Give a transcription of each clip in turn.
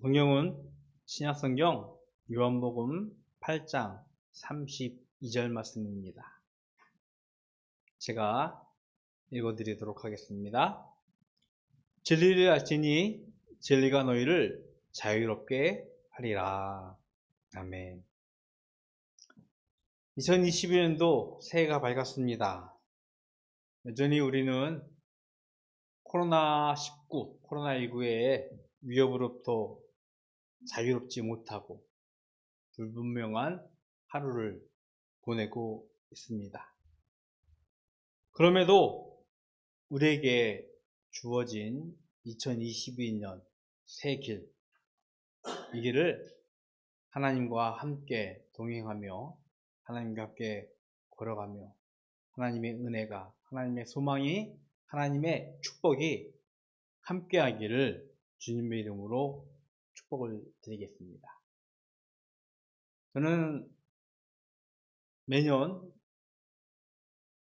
성경은 신약성경 요한복음 8장 32절 말씀입니다. 제가 읽어드리도록 하겠습니다. 진리를 알지니 진리가 너희를 자유롭게 하리라. 아멘. 2021년도 새해가 밝았습니다. 여전히 우리는 코로나19의 위협으로부터 자유롭지 못하고 불분명한 하루를 보내고 있습니다. 그럼에도 우리에게 주어진 2022년 새 길, 이 길을 하나님과 함께 동행하며 하나님과 함께 걸어가며 하나님의 은혜가, 하나님의 소망이, 하나님의 축복이 함께하기를 주님의 이름으로 축복을 드리겠습니다. 저는 매년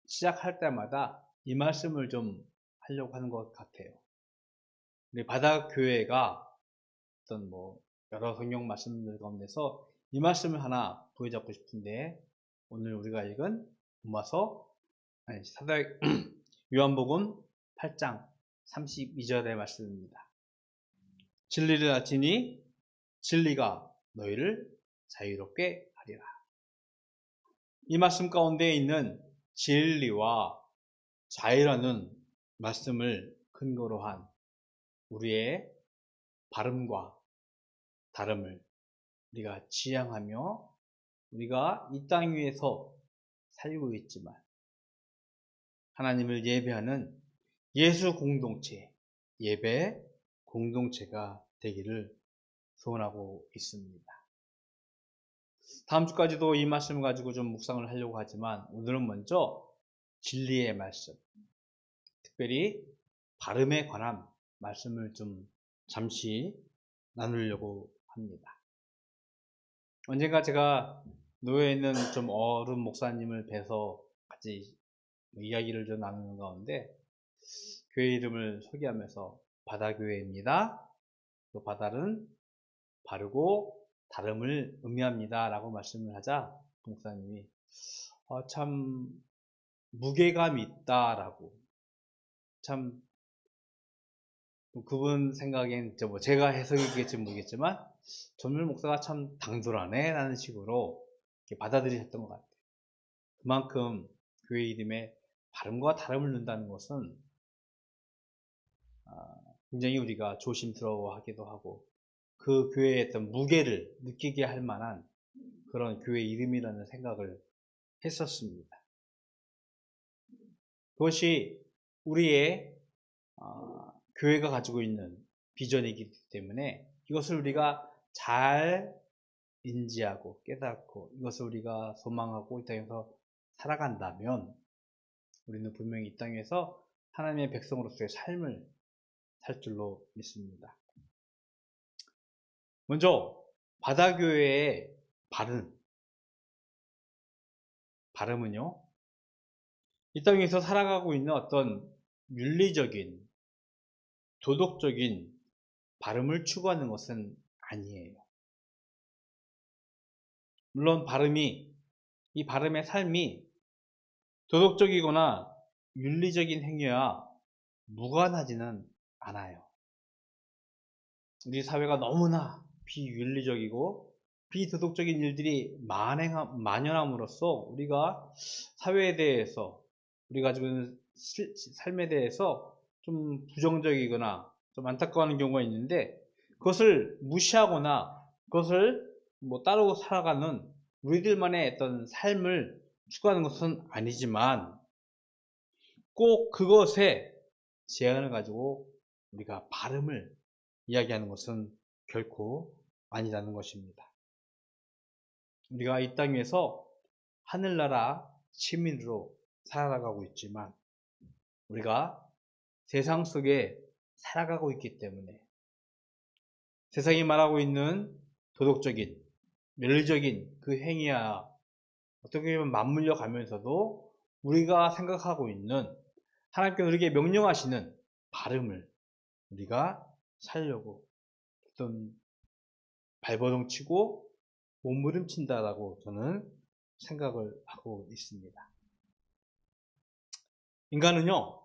시작할 때마다 이 말씀을 좀 하려고 하는 것 같아요. 우리 바다교회가 어떤 여러 성경 말씀들 가운데서 이 말씀을 하나 보여잡고 싶은데, 오늘 우리가 읽은 요한복음 8장 32절의 말씀입니다. 진리를 알지니 진리가 너희를 자유롭게 하리라. 이 말씀 가운데 있는 진리와 자유라는 말씀을 근거로 한 우리의 발음과 다름을 우리가 지향하며 우리가 이 땅 위에서 살고 있지만 하나님을 예배하는 예수 공동체, 예배 공동체가 되기를 소원하고 있습니다. 다음 주까지도 이 말씀을 가지고 좀 묵상을 하려고 하지만 오늘은 먼저 진리의 말씀, 특별히 발음에 관한 말씀을 좀 잠시 나누려고 합니다. 언젠가 제가 노예에 있는 좀 어른 목사님을 뵈서 같이 이야기를 좀 나누는 가운데 교회 이름을 소개하면서 바다교회입니다. 그 바다는 바르고 다름을 의미합니다 라고 말씀을 하자 목사님이 참 무게감이 있다라고, 참 그분 생각엔 제가 해석이겠지 모르겠지만 전물 목사가 참 당돌하네 라는 식으로 받아들이셨던 것 같아요. 그만큼 교회 이름에 발음과 다름을 넣는다는 것은 굉장히 우리가 조심스러워하기도 하고 그 교회의 어떤 무게를 느끼게 할 만한 그런 교회 이름이라는 생각을 했었습니다. 그것이 우리의 교회가 가지고 있는 비전이기 때문에 이것을 우리가 잘 인지하고 깨닫고 이것을 우리가 소망하고 이 땅에서 살아간다면 우리는 분명히 이 땅에서 하나님의 백성으로서의 삶을 살 줄로 믿습니다. 먼저 바다교회의 발음은요, 이 땅에서 살아가고 있는 어떤 윤리적인, 도덕적인 발음을 추구하는 것은 아니에요. 물론 이 발음의 삶이 도덕적이거나 윤리적인 행위와 무관하지는 않아요. 우리 사회가 너무나 비윤리적이고 비도덕적인 일들이 만연함으로써 우리가 사회에 대해서, 우리가 가지고 있는 삶에 대해서 좀 부정적이거나 좀 안타까워하는 경우가 있는데, 그것을 무시하거나 그것을 따르고 살아가는 우리들만의 어떤 삶을 추구하는 것은 아니지만 꼭 그것에 제한을 가지고 우리가 발음을 이야기하는 것은 결코 아니라는 것입니다. 우리가 이 땅 위에서 하늘나라 시민으로 살아가고 있지만 우리가 세상 속에 살아가고 있기 때문에 세상이 말하고 있는 도덕적인, 윤리적인 그 행위와 어떻게 보면 맞물려 가면서도 우리가 생각하고 있는 하나님께서 우리에게 명령하시는 발음을 우리가 살려고 어떤 발버둥 치고 몸부림친다라고 저는 생각을 하고 있습니다. 인간은요,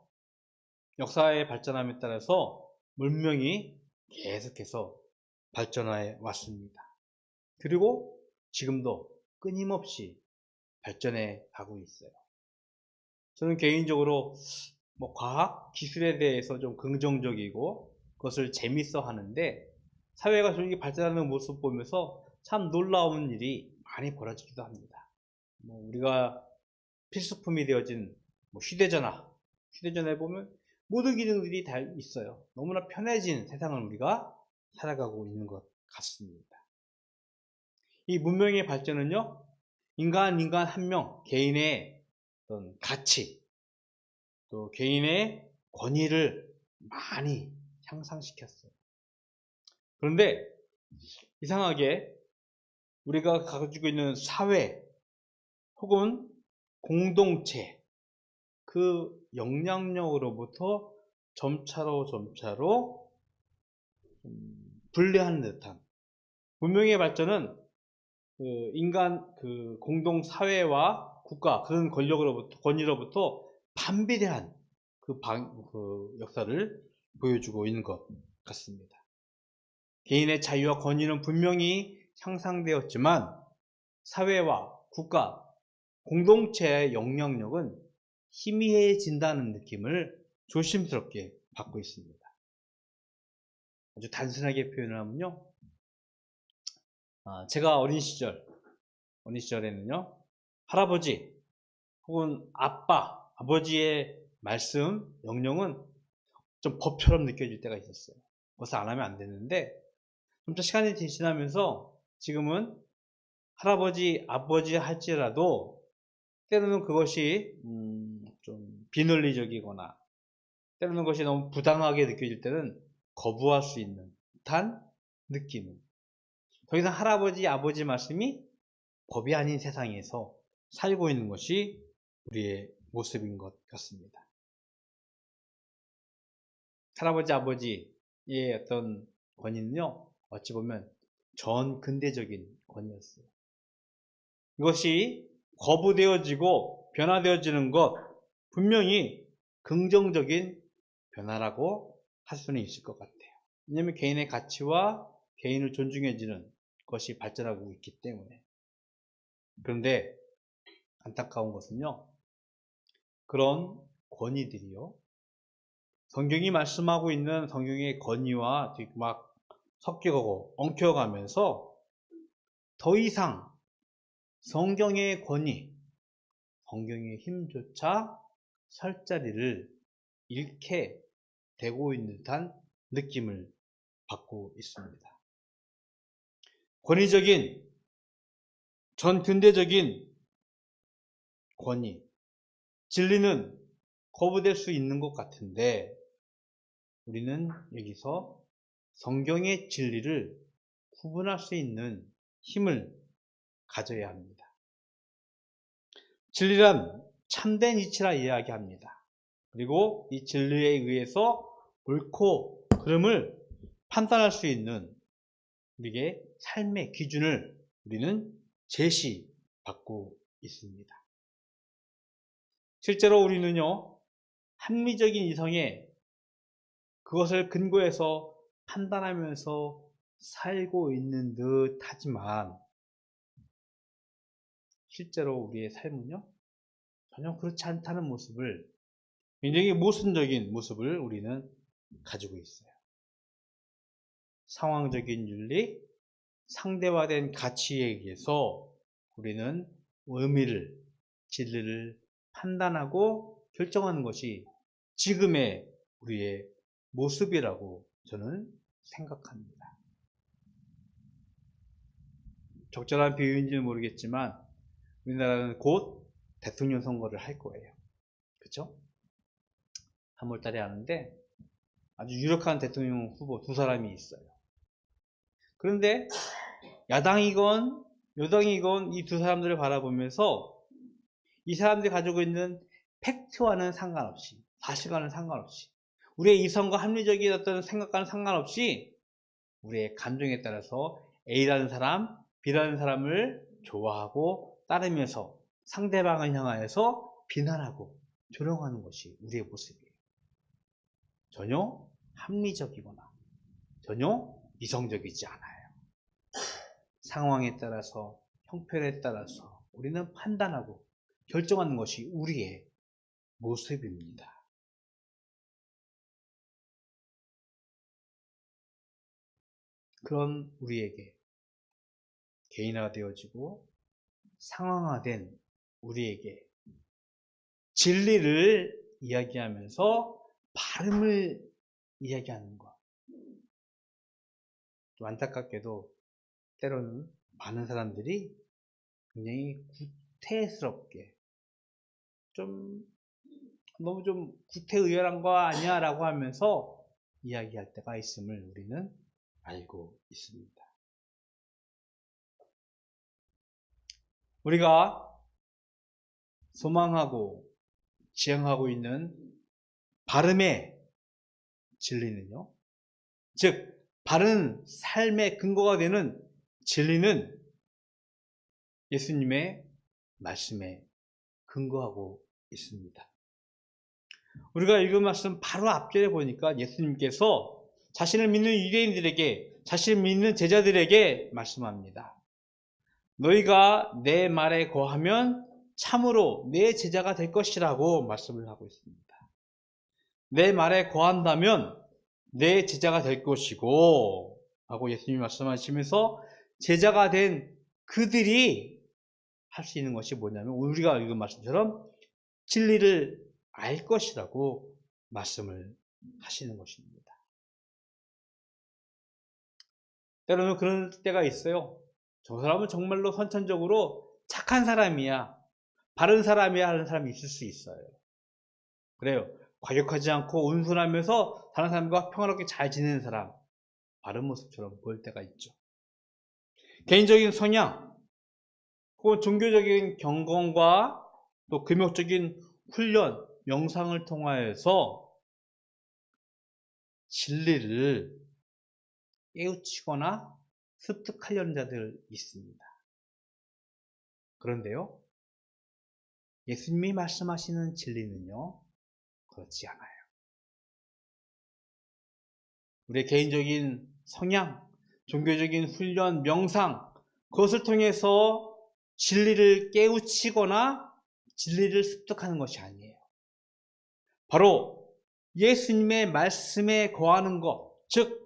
역사의 발전함에 따라서 문명이 계속해서 발전해 왔습니다. 그리고 지금도 끊임없이 발전해 가고 있어요. 저는 개인적으로 과학, 기술에 대해서 좀 긍정적이고 그것을 재밌어 하는데, 사회가 저렇게 발전하는 모습 보면서 참 놀라운 일이 많이 벌어지기도 합니다. 우리가 필수품이 되어진 휴대전화에 보면 모든 기능들이 다 있어요. 너무나 편해진 세상을 우리가 살아가고 있는 것 같습니다. 이 문명의 발전은요, 인간 한 명, 개인의 어떤 가치, 또 개인의 권위를 많이 향상시켰어요. 그런데 이상하게 우리가 가지고 있는 사회 혹은 공동체, 그 영향력으로부터 점차로 분리하는 듯한, 문명의 발전은 인간 공동 사회와 국가, 그런 권위로부터 반비례한 그 역사를 보여주고 있는 것 같습니다. 개인의 자유와 권위는 분명히 향상되었지만 사회와 국가, 공동체의 영향력은 희미해진다는 느낌을 조심스럽게 받고 있습니다. 아주 단순하게 표현을 하면요, 제가 어린 시절에는요, 할아버지 혹은 아버지의 말씀, 명령은 좀 법처럼 느껴질 때가 있었어요. 그것을 안 하면 안 되는데, 좀 더 시간이 지나면서 지금은 할아버지, 아버지 할지라도 때로는 그것이 좀 비논리적이거나 때로는 그것이 너무 부당하게 느껴질 때는 거부할 수 있는 듯한 느낌. 더 이상 할아버지, 아버지 말씀이 법이 아닌 세상에서 살고 있는 것이 우리의 모습인 것 같습니다. 할아버지, 아버지의 어떤 권위는요, 어찌 보면 전근대적인 권위였어요. 이것이 거부되어지고 변화되어지는 것, 분명히 긍정적인 변화라고 할 수는 있을 것 같아요. 왜냐하면 개인의 가치와 개인을 존중해주는 것이 발전하고 있기 때문에. 그런데 안타까운 것은요, 그런 권위들이요, 성경이 말씀하고 있는 성경의 권위와 막 섞여가고 엉켜가면서 더 이상 성경의 권위, 성경의 힘조차 설 자리를 잃게 되고 있는 듯한 느낌을 받고 있습니다. 권위적인, 전근대적인 권위, 진리는 거부될 수 있는 것 같은데, 우리는 여기서 성경의 진리를 구분할 수 있는 힘을 가져야 합니다. 진리란 참된 이치라 이야기합니다. 그리고 이 진리에 의해서 옳고 그름을 판단할 수 있는 우리의 삶의 기준을 우리는 제시받고 있습니다. 실제로 우리는요, 합리적인 이성에 그것을 근거해서 판단하면서 살고 있는 듯 하지만 실제로 우리의 삶은요, 전혀 그렇지 않다는 모습을, 굉장히 모순적인 모습을 우리는 가지고 있어요. 상황적인 윤리, 상대화된 가치에 의해서 우리는 의미를, 진리를 판단하고 결정하는 것이 지금의 우리의 모습이라고 저는 생각합니다. 적절한 비유인지는 모르겠지만 우리나라는 곧 대통령 선거를 할 거예요. 그렇죠? 3월달에 하는데 아주 유력한 대통령 후보 두 사람이 있어요. 그런데 야당이건 여당이건 이 두 사람들을 바라보면서 이 사람들이 가지고 있는 팩트와는 상관없이, 사실과는 상관없이, 우리의 이성과 합리적인 어떤 생각과는 상관없이 우리의 감정에 따라서 A라는 사람, B라는 사람을 좋아하고 따르면서 상대방을 향하여서 비난하고 조롱하는 것이 우리의 모습이에요. 전혀 합리적이거나 전혀 이성적이지 않아요. 상황에 따라서, 형편에 따라서 우리는 판단하고 결정하는 것이 우리의 모습입니다. 그런 우리에게 개인화가 되어지고 상황화된 우리에게 진리를 이야기하면서 바름을 이야기하는 것. 좀 안타깝게도 때로는 많은 사람들이 굉장히 구태스럽게 너무 좀 구태의연한 거 아니야 라고 하면서 이야기할 때가 있음을 우리는 알고 있습니다. 우리가 소망하고 지향하고 있는 바름의 진리는요, 즉 바른 삶의 근거가 되는 진리는 예수님의 말씀에 근거하고 있습니다. 우리가 읽은 말씀 바로 앞절에 보니까 예수님께서 자신을 믿는 유대인들에게, 자신을 믿는 제자들에게 말씀합니다. 너희가 내 말에 거하면 참으로 내 제자가 될 것이라고 말씀을 하고 있습니다. 내 말에 거한다면 내 제자가 될 것이고 하고 예수님이 말씀하시면서 제자가 된 그들이 할 수 있는 것이 뭐냐면 우리가 읽은 말씀처럼 진리를 알 것이라고 말씀을 하시는 것입니다. 때로는 그런 때가 있어요. 저 사람은 정말로 선천적으로 착한 사람이야, 바른 사람이야 하는 사람이 있을 수 있어요. 그래요. 과격하지 않고 온순하면서 다른 사람과 평화롭게 잘 지내는 사람, 바른 모습처럼 보일 때가 있죠. 개인적인 성향, 혹은 종교적인 경건과 또 금욕적인 훈련, 명상을 통하여서 진리를 깨우치거나 습득하려는 자들 있습니다. 그런데요, 예수님이 말씀하시는 진리는요, 그렇지 않아요. 우리의 개인적인 성향, 종교적인 훈련, 명상, 그것을 통해서 진리를 깨우치거나 진리를 습득하는 것이 아니에요. 바로 예수님의 말씀에 거하는 것, 즉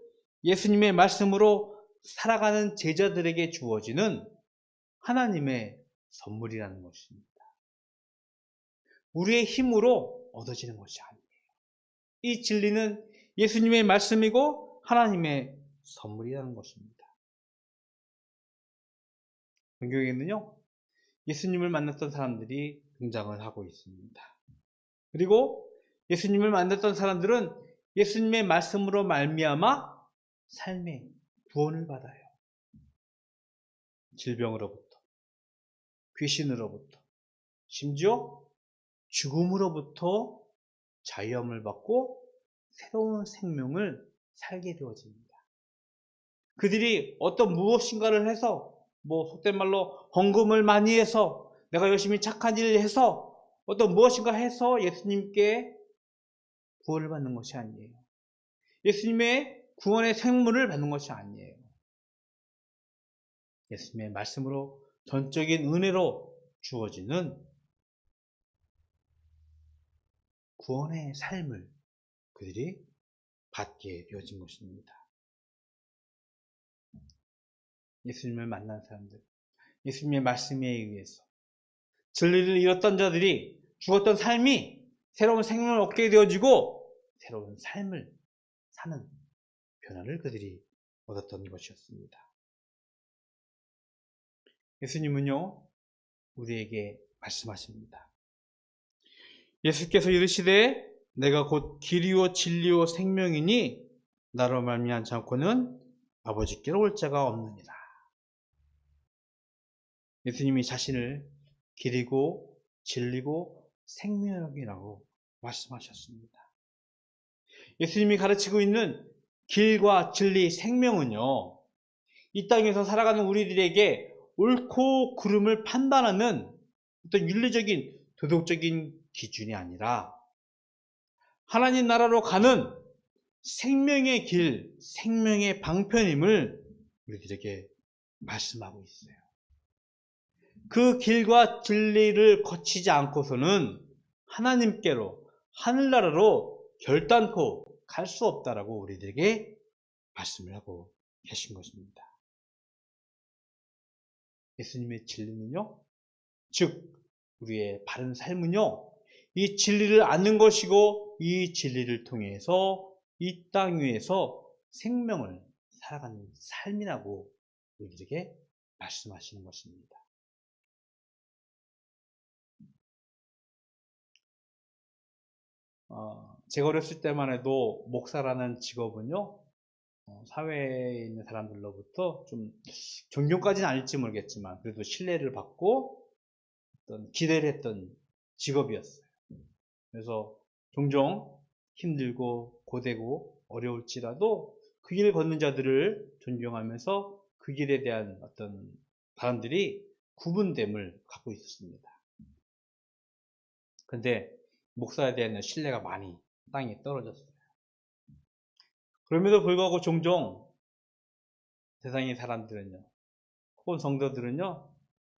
예수님의 말씀으로 살아가는 제자들에게 주어지는 하나님의 선물이라는 것입니다. 우리의 힘으로 얻어지는 것이 아니에요. 이 진리는 예수님의 말씀이고 하나님의 선물이라는 것입니다. 성경에는요, 예수님을 만났던 사람들이 등장을 하고 있습니다. 그리고 예수님을 만났던 사람들은 예수님의 말씀으로 말미암아 삶의 구원을 받아요. 질병으로부터, 귀신으로부터, 심지어 죽음으로부터 자유함을 받고 새로운 생명을 살게 되어집니다. 그들이 어떤 무엇인가를 해서, 속된 말로 헌금을 많이 해서, 내가 열심히 착한 일을 해서 어떤 무엇인가 해서 예수님께 구원을 받는 것이 아니에요. 예수님의 구원의 생물을 받는 것이 아니에요. 예수님의 말씀으로 전적인 은혜로 주어지는 구원의 삶을 그들이 받게 되어진 것입니다. 예수님을 만난 사람들, 예수님의 말씀에 의해서 진리를 잃었던 자들이 죽었던 삶이 새로운 생명을 얻게 되어지고 새로운 삶을 사는 변화를 그들이 얻었던 것이었습니다. 예수님은요, 우리에게 말씀하십니다. 예수께서 이르시되 내가 곧 길이요 진리요 생명이니 나로 말미암지 않고는 아버지께로 올 자가 없느니라. 예수님이 자신을 길이고 진리고 생명이라고 말씀하셨습니다. 예수님이 가르치고 있는 길과 진리, 생명은요, 이 땅에서 살아가는 우리들에게 옳고 그름을 판단하는 어떤 윤리적인 도덕적인 기준이 아니라 하나님 나라로 가는 생명의 길, 생명의 방편임을 우리들에게 말씀하고 있어요. 그 길과 진리를 거치지 않고서는 하나님께로, 하늘나라로 결단코 갈 수 없다라고 우리들에게 말씀을 하고 계신 것입니다. 예수님의 진리는요, 즉 우리의 바른 삶은요, 이 진리를 아는 것이고 이 진리를 통해서 이 땅 위에서 생명을 살아가는 삶이라고 우리에게 말씀하시는 것입니다. 제가 어렸을 때만 해도 목사라는 직업은요, 사회에 있는 사람들로부터 좀 존경까지는 아닐지 모르겠지만 그래도 신뢰를 받고 어떤 기대를 했던 직업이었어요. 그래서 종종 힘들고 고되고 어려울지라도 그 길을 걷는 자들을 존경하면서 그 길에 대한 어떤 사람들이 구분됨을 갖고 있었습니다. 근데 목사에 대한 신뢰가 많이 땅에 떨어졌어요. 그럼에도 불구하고 종종 세상의 사람들은요, 혹은 성도들은요,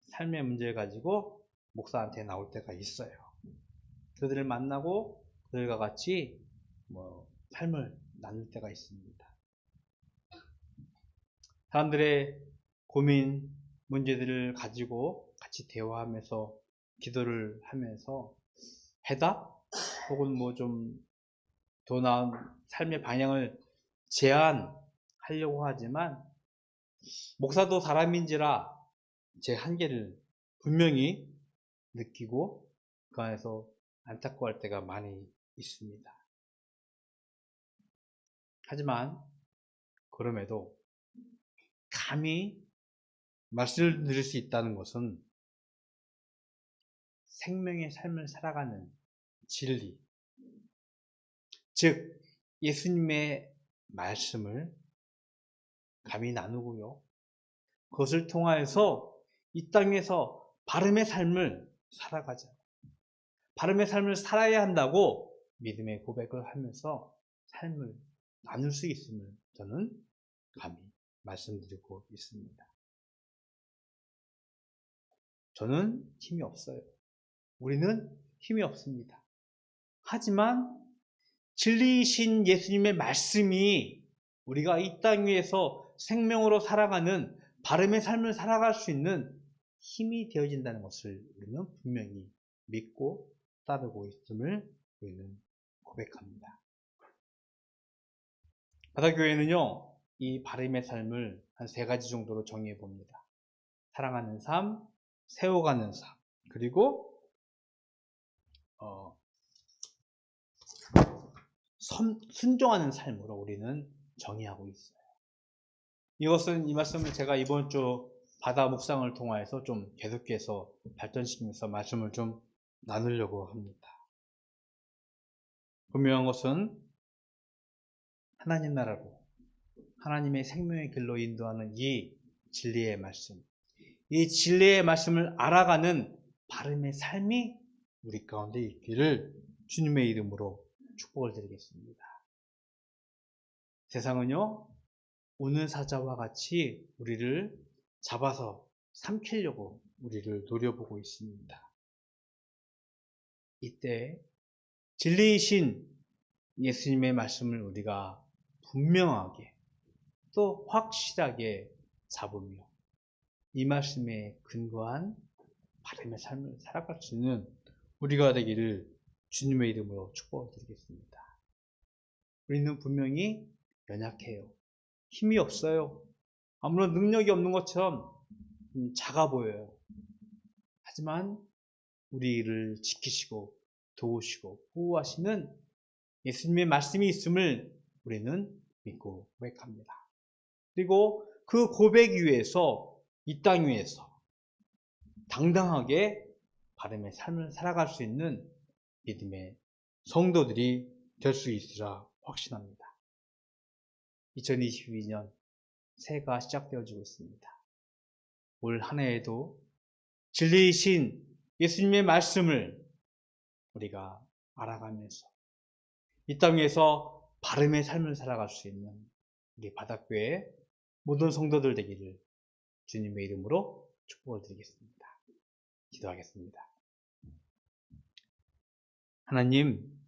삶의 문제를 가지고 목사한테 나올 때가 있어요. 그들을 만나고 그들과 같이 삶을 나눌 때가 있습니다. 사람들의 고민, 문제들을 가지고 같이 대화하면서 기도를 하면서 해답 혹은 좀 더 나은 삶의 방향을 제안하려고 하지만 목사도 사람인지라 제 한계를 분명히 느끼고 그 안에서 안타까워할 때가 많이 있습니다. 하지만 그럼에도 감히 말씀을 드릴 수 있다는 것은 생명의 삶을 살아가는 진리, 즉 예수님의 말씀을 감히 나누고요, 그것을 통하여서 이 땅에서 바름의 삶을 살아가자, 바름의 삶을 살아야 한다고 믿음의 고백을 하면서 삶을 나눌 수 있음을 저는 감히 말씀드리고 있습니다. 저는 힘이 없어요. 우리는 힘이 없습니다. 하지만 진리이신 예수님의 말씀이 우리가 이 땅 위에서 생명으로 살아가는 바름의 삶을 살아갈 수 있는 힘이 되어진다는 것을 우리는 분명히 믿고 따르고 있음을 우리는 고백합니다. 바다교회는요, 이 바름의 삶을 한 3가지 정도로 정의해 봅니다. 사랑하는 삶, 세워가는 삶, 그리고 순종하는 삶으로 우리는 정의하고 있어요. 이 말씀을 제가 이번 주 바다 묵상을 통해서 좀 계속해서 발전시키면서 말씀을 좀 나누려고 합니다. 분명한 것은 하나님 나라로, 하나님의 생명의 길로 인도하는 이 진리의 말씀, 이 진리의 말씀을 알아가는 바름의 삶이 우리 가운데 있기를 주님의 이름으로 축복을 드리겠습니다. 세상은요, 우는 사자와 같이 우리를 잡아서 삼키려고 우리를 노려보고 있습니다. 이때 진리이신 예수님의 말씀을 우리가 분명하게 또 확실하게 잡으며 이 말씀에 근거한 바람의 삶을 살아갈 수 있는 우리가 되기를 주님의 이름으로 축복을 드리겠습니다. 우리는 분명히 연약해요. 힘이 없어요. 아무런 능력이 없는 것처럼 작아 보여요. 하지만 우리를 지키시고 도우시고 보호하시는 예수님의 말씀이 있음을 우리는 믿고 고백합니다. 그리고 그 고백 위에서 이 땅 위에서 당당하게 바람의 삶을 살아갈 수 있는 믿음의 성도들이 될 수 있으라 확신합니다. 2022년 새해가 시작되어지고 있습니다. 올 한 해에도 진리이신 예수님의 말씀을 우리가 알아가면서 이 땅에서 바름의 삶을 살아갈 수 있는 우리 바닷교회 모든 성도들 되기를 주님의 이름으로 축복을 드리겠습니다. 기도하겠습니다. 하나님,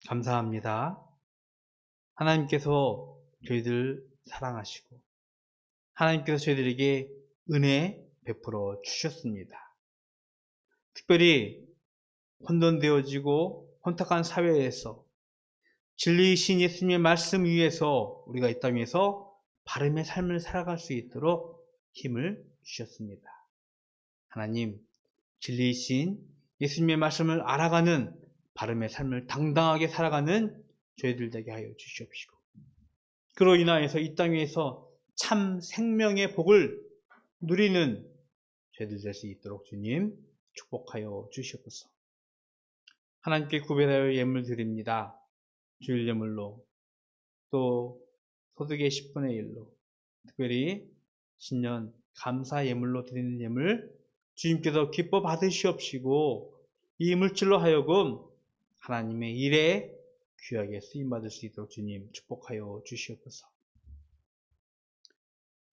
감사합니다. 하나님께서 저희들 사랑하시고 하나님께서 저희들에게 은혜 베풀어 주셨습니다. 특별히 혼돈되어지고 혼탁한 사회에서 진리이신 예수님의 말씀 위에서 우리가 이 땅에서 바름의 삶을 살아갈 수 있도록 힘을 주셨습니다. 하나님, 진리이신 예수님의 말씀을 알아가는 바름의 삶을 당당하게 살아가는 저희들 되게 하여 주시옵시고, 그로 인하여서 이 땅에서 참 생명의 복을 누리는 저희들 될 수 있도록 주님 축복하여 주시옵소서. 하나님께 구별하여 예물 드립니다. 주일 예물로, 또 소득의 10분의 1로, 특별히 신년 감사 예물로 드리는 예물 주님께서 기뻐 받으시옵시고 이 물질로 하여금 하나님의 일에 귀하게 쓰임받을 수 있도록 주님 축복하여 주시옵소서.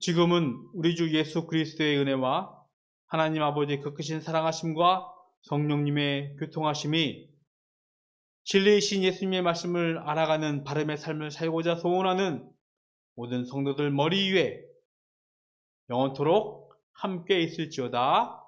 지금은 우리 주 예수 그리스도의 은혜와 하나님 아버지의 그 크신 사랑하심과 성령님의 교통하심이 진리이신 예수님의 말씀을 알아가는 바름의 삶을 살고자 소원하는 모든 성도들 머리 위에 영원토록 함께 있을지어다.